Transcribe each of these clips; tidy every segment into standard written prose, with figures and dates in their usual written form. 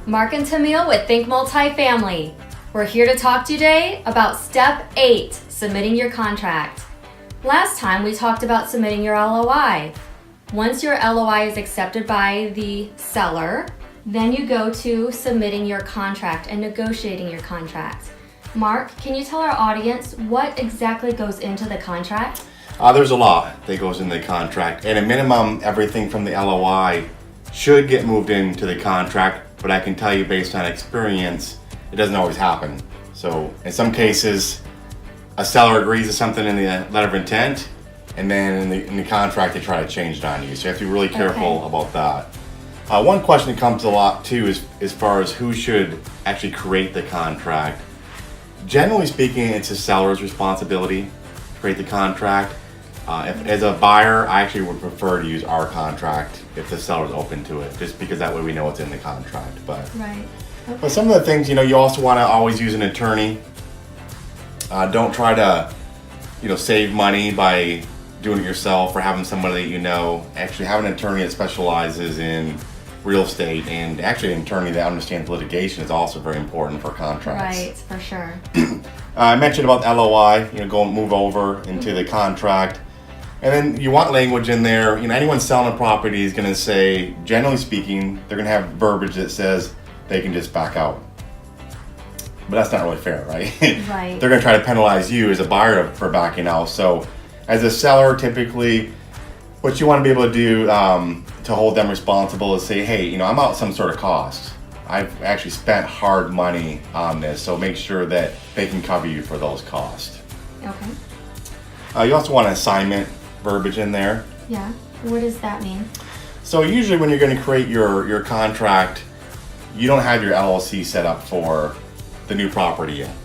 Mark and Tamil with Think Multifamily. We're here to talk today about Step 8, submitting your contract. Last time we talked about submitting your LOI. Once your LOI is accepted by the seller, then you go to submitting your contract and negotiating your contract. Mark, can you tell our audience what exactly goes into the contract? There's a lot that goes into the contract. At a minimum, everything from the LOI should get moved into the contract, but I can tell you based on experience, it doesn't always happen. So in some cases, a seller agrees to something in the letter of intent, and then in the contract they try to change it on you. So you have to be really careful about that. One question that comes a lot too is as far as who should actually create the contract. Generally speaking, it's the seller's responsibility to create the contract. As a buyer, I actually would prefer to use our contract if the seller's open to it, just because that way we know what's in the contract. But some of the things, you also want to always use an attorney. Don't try to, save money by doing it yourself or having somebody that Actually, have an attorney that specializes in real estate, and actually an attorney that understands litigation is also very important for contracts. Right, for sure. I mentioned about the LOI, move over into the contract. And then you want language in there. Anyone selling a property is going to say, generally speaking, they're going to have verbiage that says they can just back out. But that's not really fair, right? Right. They're going to try to penalize you as a buyer for backing out. So as a seller, typically, what you want to be able to do to hold them responsible is say, hey, I'm out some sort of cost. I've actually spent hard money on this, so make sure that they can cover you for those costs. Okay. You also want an assignment verbiage in there. Yeah. What does that mean? So usually when you're going to create your contract, you don't have your LLC set up for the new property yet.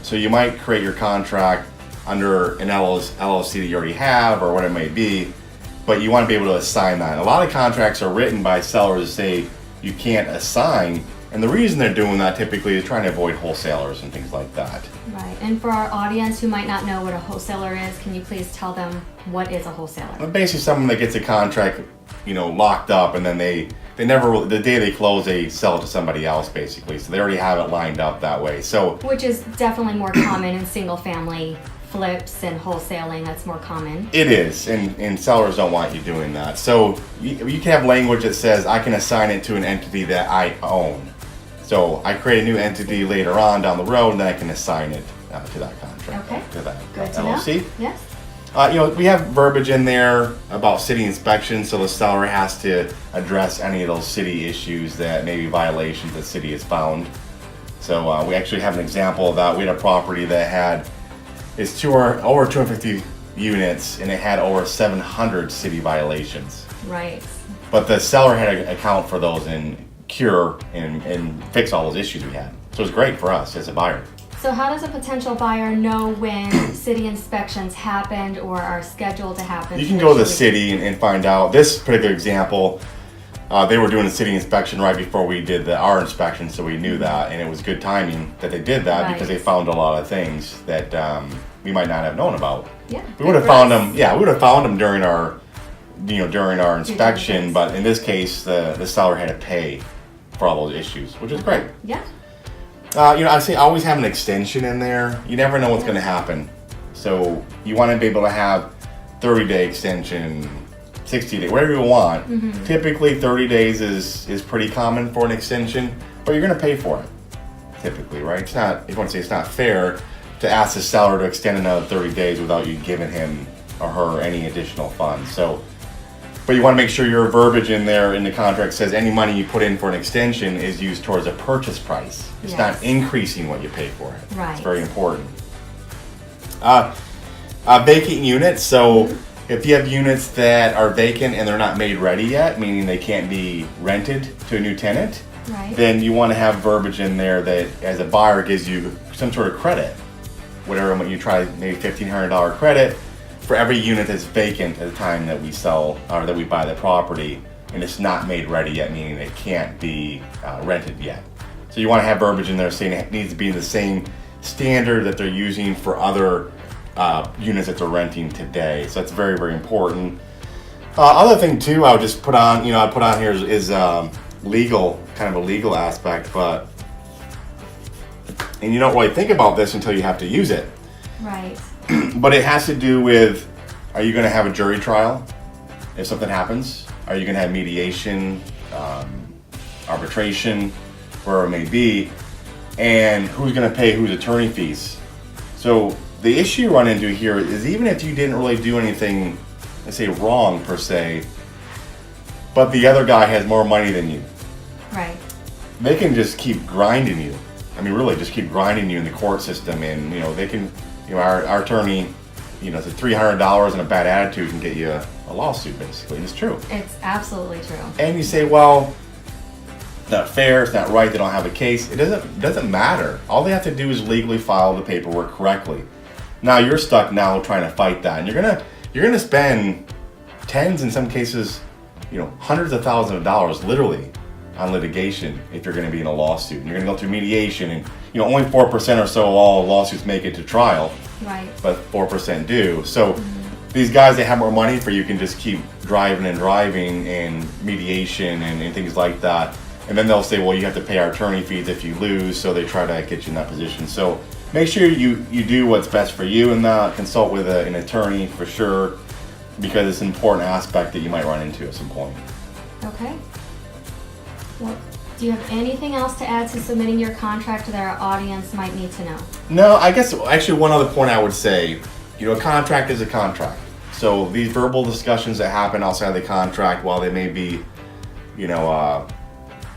So you might create your contract under an LLC that you already have or what it may be, but you want to be able to assign that. A lot of contracts are written by sellers that say you can't assign, and the reason they're doing that typically is trying to avoid wholesalers and things like that. Right. And for our audience who might not know what a wholesaler is, can you please tell them what is a wholesaler? Well, basically someone that gets a contract, locked up, and then they never, the day they close, they sell it to somebody else basically. So they already have it lined up that way. So which is definitely more common in single family flips and wholesaling. That's more common. It is, and sellers don't want you doing that. So you can have language that says I can assign it to an entity that I own. So I create a new entity later on down the road, and then I can assign it to that contract. Okay. To that Good to LLC. know. Yes. We have verbiage in there about city inspections, so the seller has to address any of those city issues that maybe violations the city has found. So we actually have an example of that. We had a property that it's over 250 units, and it had over 700 city violations. Right. But the seller had to account for those and cure and fix all those issues we had. So it was great for us as a buyer. So how does a potential buyer know when city inspections happened or are scheduled to happen? You can go to the city and find out. This particular example, they were doing a city inspection right before we did our inspection, so we knew that, and it was good timing that they did that because they found a lot of things that we might not have known about. Yeah. We would have found them. Yeah, we would have found them during our inspection, but in this case, the seller had to pay for all those issues, which is great. Yeah. I say always have an extension in there. You never know what's going to happen. So you want to be able to have 30-day extension, 60-day, whatever you want. Mm-hmm. Typically 30 days is pretty common for an extension, but you're going to pay for it, typically, right? It's not, if you want to say it's not fair to ask the seller to extend another 30 days without you giving him or her any additional funds. But you want to make sure your verbiage in there in the contract says any money you put in for an extension is used towards a purchase price. It's not increasing what you pay for it. Right. It's very important. Vacant units. So if you have units that are vacant and they're not made ready yet, meaning they can't be rented to a new tenant, then you want to have verbiage in there that as a buyer gives you some sort of credit. Whatever, when you try maybe $1,500 credit for every unit that's vacant at the time that we sell or that we buy the property, and it's not made ready yet, meaning it can't be rented yet. So you want to have verbiage in there saying it needs to be the same standard that they're using for other units that they're renting today. So that's very, very important. Other thing too, I would just put on, I put on here is legal kind of a legal aspect, and you don't really think about this until you have to use it. Right. But it has to do with, are you going to have a jury trial if something happens? Are you going to have mediation, arbitration, wherever it may be? And who's going to pay whose attorney fees? So the issue you run into here is, even if you didn't really do anything, let's say, wrong per se, but the other guy has more money than you, right, they can just keep grinding you. I mean, really, just keep grinding you in the court system. And, they can, our attorney, it's a $300 and a bad attitude can get you a lawsuit, basically. And it's true. It's absolutely true. And you say, well, it's not fair, it's not right, they don't have a case. It doesn't matter. All they have to do is legally file the paperwork correctly. Now you're stuck now trying to fight that, and you're gonna spend tens, in some cases, hundreds of thousands of dollars, literally, on litigation if you're going to be in a lawsuit. And you're going to go through mediation, and only 4% or so of all lawsuits make it to trial. Right. But 4% do. So these guys that have more money for you can just keep driving and mediation and things like that. And then they'll say, well, you have to pay our attorney fees if you lose, so they try to get you in that position. So make sure you do what's best for you and consult with an attorney for sure, because it's an important aspect that you might run into at some point. Okay. Well, do you have anything else to add to submitting your contract that our audience might need to know? No, I guess actually one other point I would say, a contract is a contract. So these verbal discussions that happen outside of the contract, while they may be,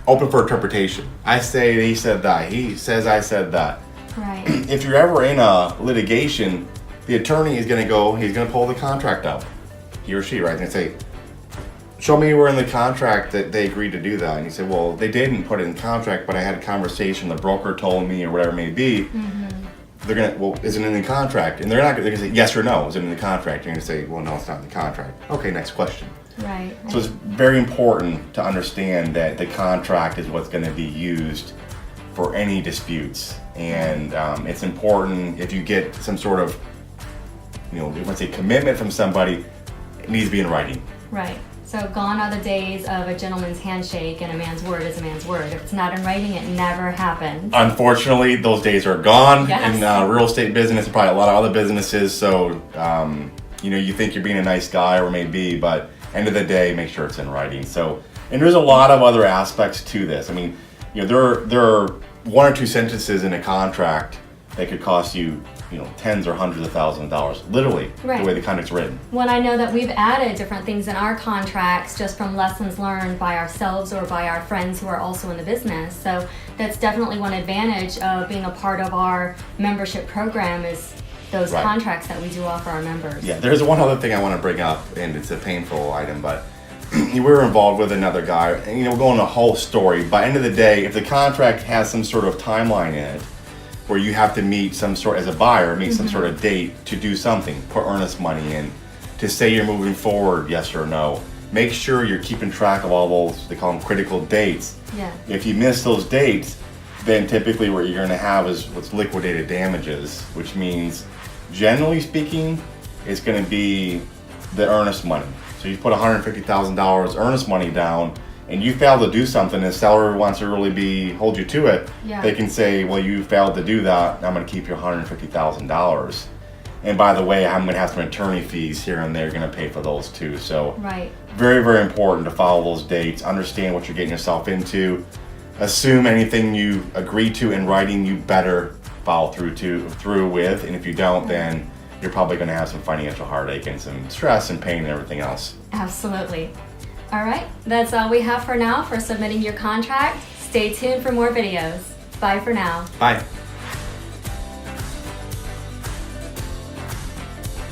open for interpretation. I say he said that, he says I said that. Right. If you're ever in a litigation, the attorney is going to he's going to pull the contract out. He or she, right? And say, show me where in the contract that they agreed to do that. And you say, well, they didn't put it in the contract, but I had a conversation, the broker told me, or whatever it may be. Mm-hmm. They're going to, well, is it in the contract? And they're going to say yes or no, is it in the contract? You're going to say, well, no, it's not in the contract. Okay, next question. Right. So it's very important to understand that the contract is what's going to be used for any disputes. And it's important, if you get some sort of, let's say commitment from somebody, it needs to be in writing. Right. So gone are the days of a gentleman's handshake and a man's word is a man's word. If it's not in writing, it never happens. Unfortunately, those days are gone. Yes. In real estate business and probably a lot of other businesses. So, you think you're being a nice guy or maybe, but end of the day, make sure it's in writing. So, and there's a lot of other aspects to this. I mean, there are one or two sentences in a contract that could cost you, tens or hundreds of thousands of dollars, literally, right. The way the contract's written. Well, I know that we've added different things in our contracts just from lessons learned by ourselves or by our friends who are also in the business. So that's definitely one advantage of being a part of our membership program is those right. contracts that we do offer our members. Yeah, there's one other thing I want to bring up, and it's a painful item, but we were involved with another guy, and we're going a whole story. By the end of the day, if the contract has some sort of timeline in it, where you have to meet some sort, as a buyer, meet some sort of date to do something, put earnest money in, to say you're moving forward, yes or no. Make sure you're keeping track of all those, they call them critical dates. Yeah. If you miss those dates, then typically what you're gonna have is what's liquidated damages, which means, generally speaking, it's gonna be the earnest money. So you put $150,000 earnest money down, and you fail to do something, and the seller wants to really hold you to it, yeah. They can say, well, you failed to do that, I'm going to keep your $150,000. And by the way, I'm going to have some attorney fees here and there, you're going to pay for those too. So right. Very, very important to follow those dates, understand what you're getting yourself into, assume anything you agree to in writing, you better follow through with, and if you don't, then you're probably going to have some financial heartache and some stress and pain and everything else. Absolutely. All right, that's all we have for now for submitting your contract. Stay tuned for more videos. Bye for now. Bye.